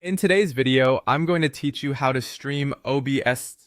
In today's video, I'm going to teach you how to stream OBS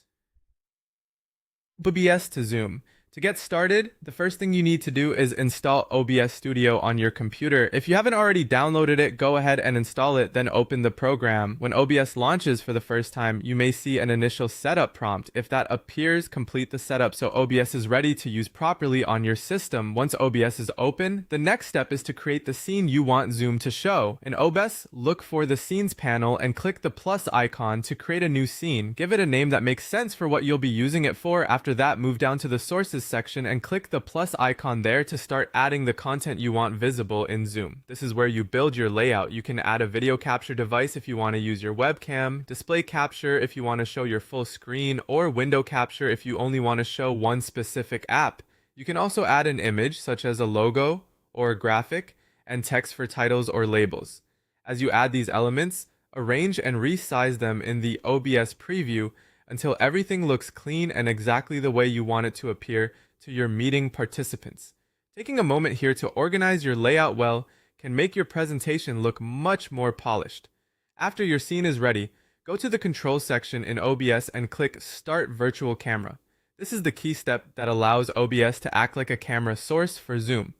to Zoom. To get started, the first thing you need to do is install OBS Studio on your computer. If you haven't already downloaded it, go ahead and install it, then open the program. When OBS launches for the first time, you may see an initial setup prompt. If that appears, complete the setup so OBS is ready to use properly on your system. Once OBS is open, the next step is to create the scene you want Zoom to show. In OBS, look for the Scenes panel and click the plus icon to create a new scene. Give it a name that makes sense for what you'll be using it for. After that, move down to the Sources section and click the plus icon there to start adding the content you want visible in Zoom. This is where you build your layout. You can add a video capture device if you want to use your webcam, display capture if you want to show your full screen, or window capture if you only want to show one specific app. You can also add an image such as a logo or a graphic and text for titles or labels. As you add these elements, arrange and resize them in the OBS preview until everything looks clean and exactly the way you want it to appear to your meeting participants. Taking a moment here to organize your layout well can make your presentation look much more polished. After your scene is ready, go to the Controls section in OBS and click Start Virtual Camera. This is the key step that allows OBS to act like a camera source for Zoom.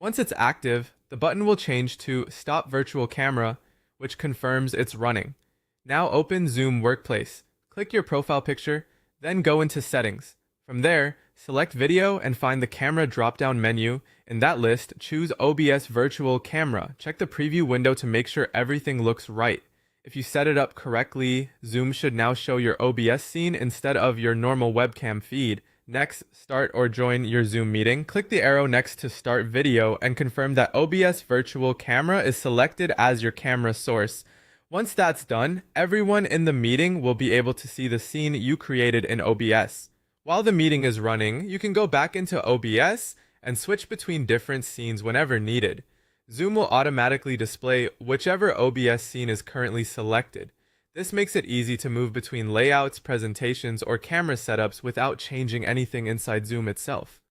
Once it's active, the button will change to Stop Virtual Camera, which confirms it's running. Now open Zoom Workplace. Click your profile picture, then go into Settings. From there, select Video and find the Camera drop-down menu. In that list, choose OBS Virtual Camera. Check the preview window to make sure everything looks right. If you set it up correctly, Zoom should now show your OBS scene instead of your normal webcam feed. Next, start or join your Zoom meeting. Click the arrow next to Start Video and confirm that OBS Virtual Camera is selected as your camera source. Once that's done, everyone in the meeting will be able to see the scene you created in OBS. While the meeting is running, you can go back into OBS and switch between different scenes whenever needed. Zoom will automatically display whichever OBS scene is currently selected. This makes it easy to move between layouts, presentations, or camera setups without changing anything inside Zoom itself.